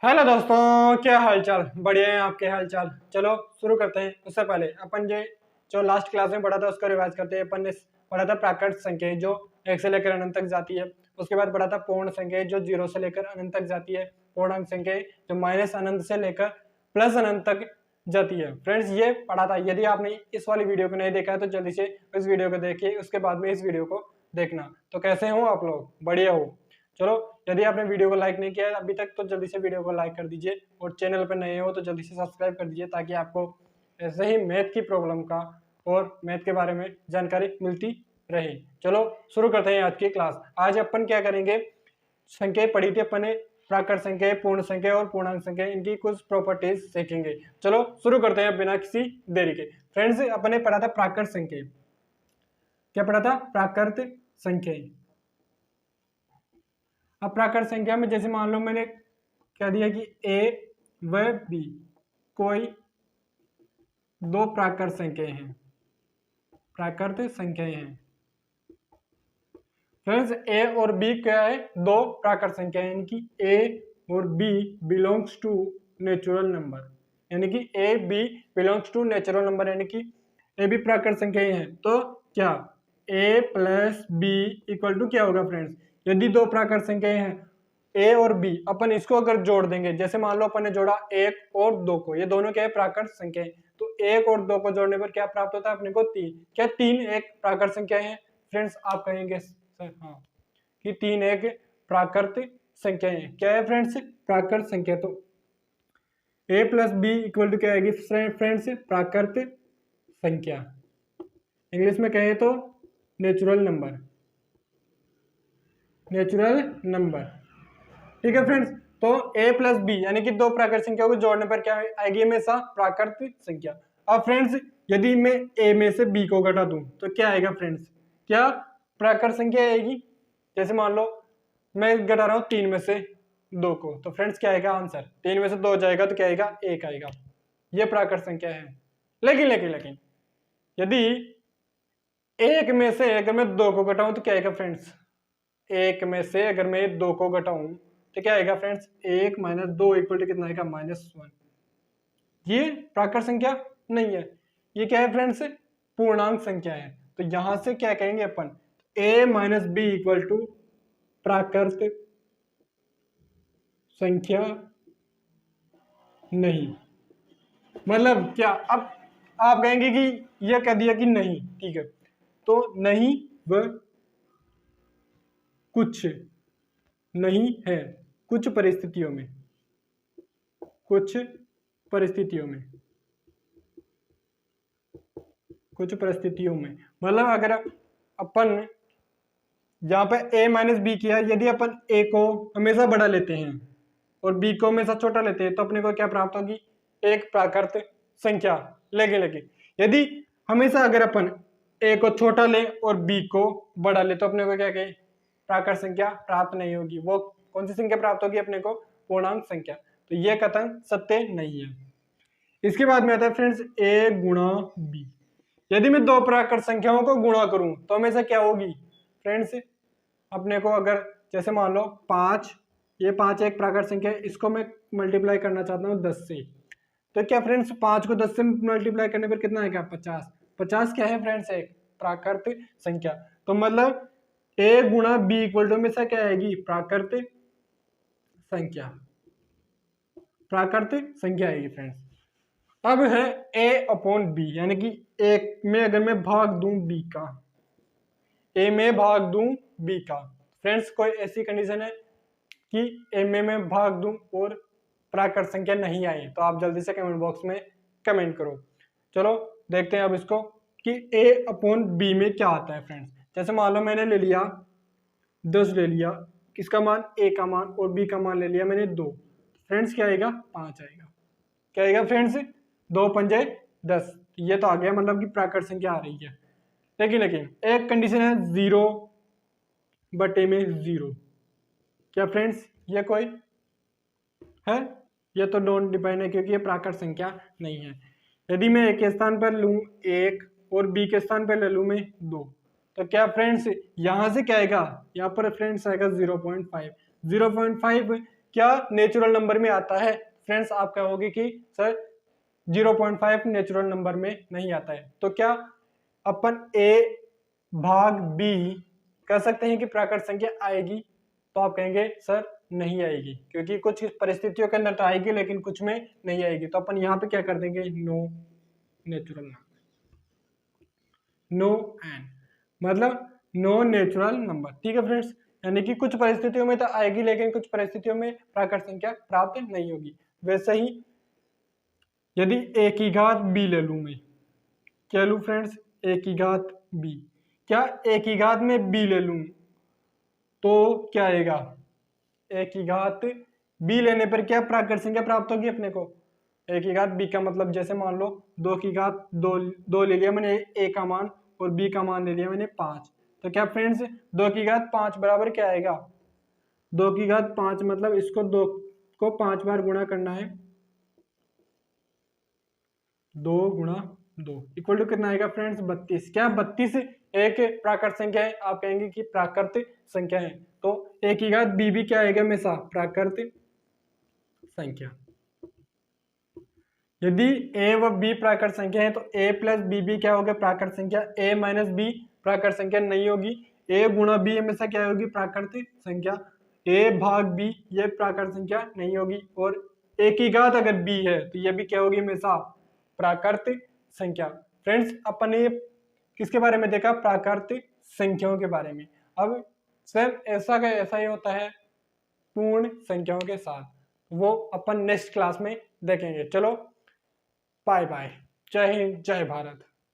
Hello दोस्तों, क्या हाल चाल। बढ़िया है आपके हाल चाल। चलो शुरू करते हैं। उससे पहले अपन ये जो लास्ट क्लास में पढ़ा था उसको रिवाइज करते हैं। अपन ने पढ़ा था प्राकृत संख्या जो 1 से लेकर अनंत तक जाती है। उसके बाद पढ़ा था पूर्ण संख्या जो 0 से लेकर अनंत तक जाती है। पूर्णांक संख्या जो माइनस अनंत से लेकर प्लस अनंत तक जाती है। फ्रेंड्स ये पढ़ा था। यदि आपने इस वाली वीडियो को नहीं देखा है तो जल्दी से इस वीडियो को देखिए, उसके बाद में इस वीडियो को देखना। तो कैसे हो आप लोग? बढ़िया हो। चलो, यदि आपने वीडियो को लाइक नहीं किया है अभी तक तो जल्दी से वीडियो को लाइक कर दीजिए, और चैनल पर नए हो तो जल्दी से सब्सक्राइब कर दीजिए, ताकि आपको ऐसे ही मैथ की प्रॉब्लम का और मैथ के बारे में जानकारी मिलती रहे। चलो शुरू करते हैं आज की क्लास। आज अपन क्या करेंगे, संख्या पढ़ी थी अपन ने, प्राकृत संख्या, पूर्ण संख्या और पूर्णांक संख्या, इनकी कुछ प्रॉपर्टीज सीखेंगे। चलो शुरू करते हैं बिना किसी देरी के। फ्रेंड्स अपन ने पढ़ा था प्राकृत संख्या। क्या पढ़ा था? प्राकृत संख्या। अब प्राकृत संख्या में जैसे मान लो मैंने कह दिया कि ए व बी कोई दो प्राकृत संख्याएं हैं। प्राकृत संख्याएं हैं फ्रेंड्स। ए और बी क्या है? दो प्राकृत संख्या है, यानी कि ए और B belongs to natural number, यानी कि A B belongs to natural number, यानी कि ए बी प्राकृत संख्याएं हैं। तो क्या A plus B equal to क्या होगा फ्रेंड्स? यदि दो प्राकृत संख्याएं हैं ए और बी, अपन इसको अगर जोड़ देंगे, जैसे मान लो अपन ने जोड़ा 1 और 2 को, ये दोनों क्या है? प्राकृत संख्याएं। तो 1 और 2 को जोड़ने पर क्या प्राप्त होता है अपने को? 3। क्या 3 एक प्राकृत संख्या है फ्रेंड्स? आप कहेंगे सर हाँ कि 3 एक प्राकृत संख्या है। क्या है फ्रेंड्स? प्राकृत संख्या। तो ए प्लस बी इक्वल टू क्या आएगी फ्रेंड्स? प्राकृत संख्या। इंग्लिश में कहें तो नेचुरल नंबर। नेचुरल नंबर, ठीक है फ्रेंड्स। तो a प्लस बी यानी कि दो प्राकृत संख्याओं को जोड़ने पर क्या आएगी? हमेशा प्राकृत संख्या। अब फ्रेंड्स यदि मैं a में से b को घटा दूं तो क्या आएगा फ्रेंड्स? क्या प्राकृत संख्या आएगी? जैसे मान लो मैं घटा रहा हूं 3 में से 2 को, तो फ्रेंड्स क्या आएगा आंसर? 3 में से 2 जाएगा तो क्या आएगा? 1 आएगा। ये प्राकृत संख्या है। लेकिन यदि 1 में से अगर मैं 2 को घटाऊं तो क्या आएगा फ्रेंड्स? 1 में से अगर मैं 2 को घटाऊं तो क्या आएगा फ्रेंड्स? 1 माइनस 2 इक्वल टू कितना आएगा? -1। ये प्राकृत संख्या नहीं है, ये क्या है फ्रेंड्स? पूर्णांक संख्या है। तो यहां से क्या कहेंगे अपन? a minus B equal to प्राकृत संख्या नहीं। मतलब क्या? अब आप कहेंगे कि यह कह दिया कि नहीं, ठीक है, तो नहीं व कुछ नहीं है कुछ परिस्थितियों में। कुछ परिस्थितियों में मतलब अगर अपन यहाँ पे a माइनस बी किया, यदि अपन a को हमेशा बड़ा लेते हैं और b को हमेशा छोटा लेते हैं तो अपने को क्या प्राप्त होगी? एक प्राकृत संख्या। लेकिन यदि हमेशा अगर अपन a को छोटा ले और b को बड़ा ले तो अपने को क्या कहे? प्राकृत संख्या प्राप्त नहीं होगी। वो कौन सी संख्या प्राप्त होगी अपने को? पूर्णांक संख्या। तो ये कथन सत्य नहीं है। इसके बाद में आता है फ्रेंड्स a गुणा b। यदि मैं दो प्राकृत संख्याओं को गुणा करूं तो हमेशा क्या होगी फ्रेंड्स? अपने को अगर जैसे मान लो 5, ये 5 एक प्राकृत संख्या है, इसको मैं मल्टीप्लाई करना चाहता हूँ 10 से, तो क्या फ्रेंड्स 5 को 10 से मल्टीप्लाई करने पर कितना आएगा? 50। 50 क्या है फ्रेंड्स? एक प्राकृत संख्या। तो मतलब a गुणा b इक्वल टू हमेशा क्या आएगी? प्राकृत संख्या। प्राकृत संख्या आएगी फ्रेंड्स। अब है a अपॉन b, यानी कि एक में अगर मैं भाग दूं b का, a में भाग दूं b का, फ्रेंड्स कोई ऐसी कंडीशन है कि a में मैं भाग दूं और प्राकृत संख्या नहीं आई तो आप जल्दी से कमेंट बॉक्स में कमेंट करो। चलो देखते हैं अब इसको कि a अपॉन b में क्या आता है फ्रेंड्स। जैसे मान लो मैंने ले लिया 10 ले लिया, किसका मान? a का मान, और b का मान ले लिया मैंने 2, फ्रेंड्स क्या आएगा? 5 आएगा। क्या आएगा फ्रेंड्स? 2 पंजे 10। ये तो आ गया मतलब कि प्राकृत संख्या आ रही है। लेकिन एक कंडीशन है 0 बटे में 0। क्या फ्रेंड्स ये कोई है? ये तो डोंट डिपेंड है क्योंकि ये प्राकृत संख्या नहीं है। यदि मैं a के स्थान पर लूँ 1 और b के स्थान पर ले लूँ मैं 2, तो क्या फ्रेंड्स यहाँ से क्या आएगा? यहाँ पर फ्रेंड्स आएगा 0.5। 0.5 क्या नेचुरल नंबर में आता है? फ्रेंड्स आप कहोगे कि सर 0.5 नेचुरल नंबर में नहीं आता है। तो क्या अपन a भाग b कह सकते हैं कि प्राकृत संख्या आएगी? तो आप कहेंगे सर नहीं आएगी, क्योंकि कुछ परिस्थितियों के अंदर तो आएगी लेकिन कुछ में नहीं आएगी। तो अपन यहाँ पे क्या कर देंगे, no natural number, no N, मतलब नो नेचुरल नंबर। ठीक है फ्रेंड्स, यानी कि कुछ परिस्थितियों में तो आएगी लेकिन कुछ परिस्थितियों में प्राकृत संख्या प्राप्त नहीं होगी। वैसे ही यदि a की घात b ले लूं मैं, क्या लूं फ्रेंड्स, a की घात b, क्या a की घात में b ले लूं तो क्या आएगा, a की घात b लेने पर क्या प्राकृत संख्या प्राप्त होगी अपने को, a की घात b का मतलब जैसे मान लो 2 की घात 2 ले लिया मैंने a का मान और b का मान ले लिया मैंने 5। तो क्या फ्रेंड्स 2 की घात 5 बराबर क्या आएगा, 2 की घात 5 मतलब इसको 2 को 5 बार गुणा करना है, 2 गुणा 2 इक्वल टू कितना आएगा फ्रेंड्स 32। क्या 32 एक प्राकृत संख्या है? आप कहेंगे कि प्राकृत संख्या है, तो a की घात b भी क्या आएगा हमेशा प्राकृत संख्या। यदि a व b प्राकृत संख्या है तो a प्लस b भी क्या होगा प्राकृत संख्या, a माइनस b प्राकृत संख्या नहीं होगी, a गुणा b हमेशा क्या होगी प्राकृत संख्या, a भाग b ये प्राकृत संख्या नहीं होगी, और a की घात अगर b है तो ये भी क्या होगी हमेशा प्राकृत संख्या। फ्रेंड्स अपन ने किसके बारे में देखा, प्राकृत संख्याओं के बारे में। अब स्वयं ऐसा का ऐसा ही होता है पूर्ण संख्याओं के साथ, वो अपन नेक्स्ट क्लास में देखेंगे। चलो बाय बाय, जय हिंद जय भारत।